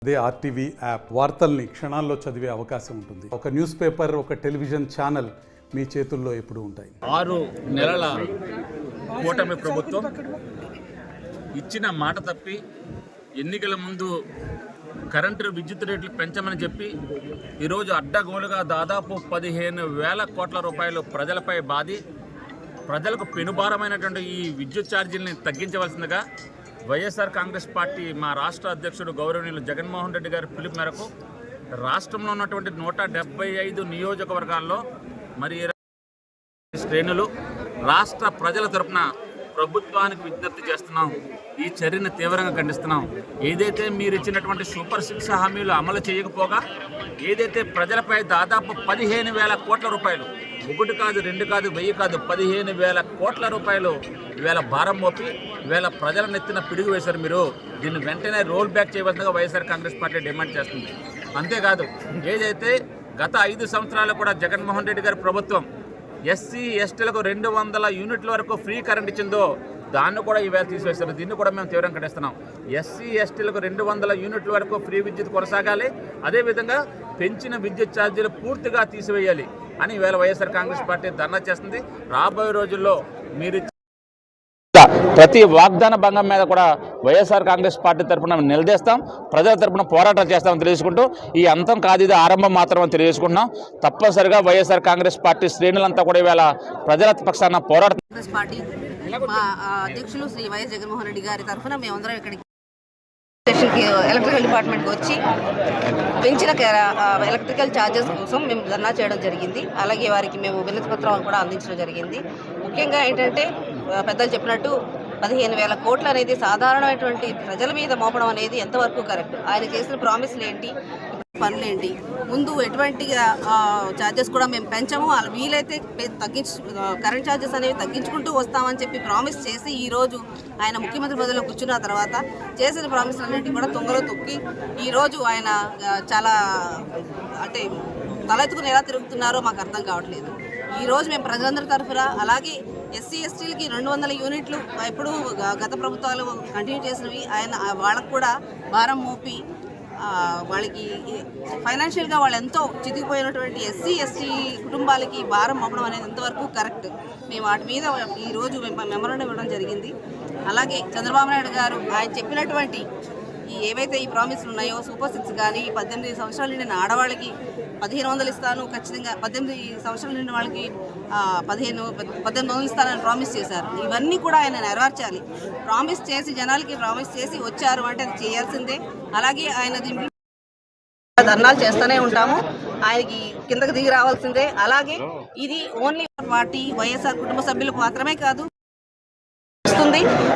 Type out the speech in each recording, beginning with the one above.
అదే RTV app వార్తల్ని క్షణాల్లో చదివే అవకాశం ఉంటుంది. ఒక న్యూస్ పేపర్, ఒక టెలివిజన్ ఛానల్ మీ చేతుల్లో ఎప్పుడూ ఉంటాయి. 6 నెలల కూటమి ప్రభుత్వం ఇచ్చిన మాట తప్పి ఎన్నికల ముందు కరెంటు విద్యుత్ రేట్లు పెంచమని చెప్పి ఈరోజు అడ్డగోలుగా దాదాపు 15,000 కోట్ల రూపాయలు ప్రజలపై బాది ప్రజలకు పెనుభారమైనటువంటి ఈ విద్యుత్ ఛార్జీలని తగ్గించవలసిందిగా వైఎస్ఆర్ కాంగ్రెస్ పార్టీ మా రాష్ట్ర అధ్యక్షుడు గౌరవనీయులు జగన్మోహన్ రెడ్డి గారి పిలుపు మేరకు రాష్ట్రంలో ఉన్నటువంటి 175 నియోజకవర్గాల్లో మరి శ్రేణులు రాష్ట్ర ప్రజల తరపున ప్రభుత్వానికి విజ్ఞప్తి చేస్తున్నాం. ఈ చర్యను తీవ్రంగా ఖండిస్తున్నాం. ఏదైతే మీరు ఇచ్చినటువంటి సూపర్ 6 హామీలు అమలు చేయకపోగా ఏదైతే ప్రజలపై దాదాపు 15,000 కోట్ల రూపాయలు, 1 కాదు 2 కాదు 1000 కాదు 15,000 కోట్ల రూపాయలు ఈవేళ భారం మోపి ఈవేళ ప్రజల నెత్తిన పిడుగు వేశారు. మీరు దీన్ని వెంటనే రోల్ బ్యాక్ చేయవలసిందిగా వైఎస్ఆర్ కాంగ్రెస్ పార్టీ డిమాండ్ చేస్తుంది. అంతేకాదు ఏదైతే గత 5 సంవత్సరాలు కూడా జగన్మోహన్ రెడ్డి గారి ప్రభుత్వం ఎస్సీ ఎస్టీలకు 200 యూనిట్ల వరకు ఫ్రీ కరెంట్ ఇచ్చిందో దాన్ని కూడా ఈవేళ తీసివేస్తారు. దీన్ని కూడా మేము తీవ్రంగా ఖండిస్తున్నాం. ఎస్సీ ఎస్టీలకు 200 యూనిట్ల వరకు ఫ్రీ విద్యుత్ కొనసాగాలి. అదేవిధంగా పెంచిన విద్యుత్ ఛార్జీలు పూర్తిగా తీసివేయాలి అని ఈవేళ వైఎస్ఆర్ కాంగ్రెస్ పార్టీ ధర్నా చేస్తుంది. రాబోయే రోజుల్లో మీరు ప్రతి వాగ్దాన భంగం మీద కూడా వైఎస్ఆర్ కాంగ్రెస్ పార్టీ తరఫున నిలదీస్తాం, ప్రజల తరఫున పోరాటం చేస్తామని తెలియజేసుకుంటూ ఈ అంతం కాదు, ఇది ఆరంభం మాత్రమని తెలియజేసుకుంటున్నాం. తప్పనిసరిగా వైఎస్ఆర్ కాంగ్రెస్ పార్టీ శ్రేణులంతా కూడా ఇవాళ ప్రజల పక్షాన పోరాటం. కాంగ్రెస్ పార్టీ మా అధ్యక్షులు శ్రీ వైఎస్ జగన్మోహన్ రెడ్డి గారి తరఫున మేమందరం ఇక్కడికి స్టేషన్కి ఎలక్ట్రికల్ డిపార్ట్మెంట్కి వచ్చి పెంచిన ఎలక్ట్రికల్ ఛార్జెస్ కోసం మేము ధర్నా చేయడం జరిగింది. అలాగే వారికి మేము వినతి పత్రం కూడా అందించడం జరిగింది. ముఖ్యంగా ఏంటంటే పెద్దలు చెప్పినట్టు 15,000 కోట్లు అనేది సాధారణమైనటువంటి ప్రజల మీద మోపడం అనేది ఎంతవరకు కరెక్ట్? ఆయన చేసిన ప్రామిస్లు ఏంటి, పనులేంటి? ముందు ఎటువంటి ఛార్జెస్ కూడా మేము పెంచాము, వీలైతే కరెంట్ ఛార్జెస్ అనేవి తగ్గించుకుంటూ వస్తామని చెప్పి ప్రామిస్ చేసి ఈరోజు ఆయన ముఖ్యమంత్రి పదవిలో కూర్చున్న తర్వాత చేసిన ప్రామిస్లు అన్నింటినీ కూడా తొంగలో తొక్కి ఈరోజు ఆయన చాలా అంటే తలెత్తుకుని ఎలా తిరుగుతున్నారో మాకు అర్థం కావట్లేదు. ఈరోజు మేము ప్రజలందరి తరఫున అలాగే ఎస్సీ ఎస్టీలకి 200 యూనిట్లు ఎప్పుడు గత ప్రభుత్వాలు కంటిన్యూ చేసినవి ఆయన వాళ్ళకు కూడా భారం మోపి వాళ్ళకి ఫైనాన్షియల్గా వాళ్ళు ఎంతో చితికిపోయినటువంటి ఎస్సీ ఎస్టీ కుటుంబాలకి భారం మోపడం అనేది ఎంతవరకు కరెక్ట్? మేము వాటి మీద ఈరోజు మెమోరాండం ఇవ్వడం జరిగింది. అలాగే చంద్రబాబు నాయుడు గారు ఆయన చెప్పినటువంటి ఏవైతే ఈ ప్రామిస్లు ఉన్నాయో సూపర్ 6 కానీ 18 సంవత్సరాలు నిండిన ఆడవాళ్ళకి 1,500 ఇస్తాను, ఖచ్చితంగా 18 సంవత్సరాలు నిండిన వాళ్ళకి 1,800 ఇస్తానని ప్రామిస్ చేశారు. ఇవన్నీ కూడా ఆయన నెరవేర్చాలి. ప్రామిస్ చేసి జనాలకి ప్రామిస్ చేసి వచ్చారు అంటే అది చేయాల్సిందే. అలాగే ఆయన ధర్నాలు చేస్తూనే ఉంటాము, ఆయనకి కిందకి దిగి రావాల్సిందే. అలాగే ఇది ఓన్లీ పార్టీ వైఎస్ఆర్ కుటుంబ సభ్యులకు మాత్రమే కాదు,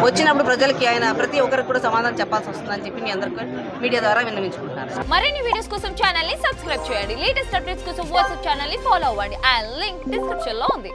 వచ్చినప్పుడు ప్రజలకి ఆయన ప్రతి ఒక్కరికి కూడా సమాధానం చెప్పాల్సి వస్తుందని చెప్పి మీ అందరికీ మీడియా ద్వారా విన్నవించుకుంటున్నాను. మరిన్ని వీడియోస్ కోసం ఛానల్ ని సబ్స్క్రైబ్ చేయండి. లేటెస్ట్ అప్డేట్స్ కోసం వాట్సాప్ ఛానల్ ని ఫాలో అవ్వండి. ఆ లింక్ డిస్క్రిప్షన్ లో ఉంది.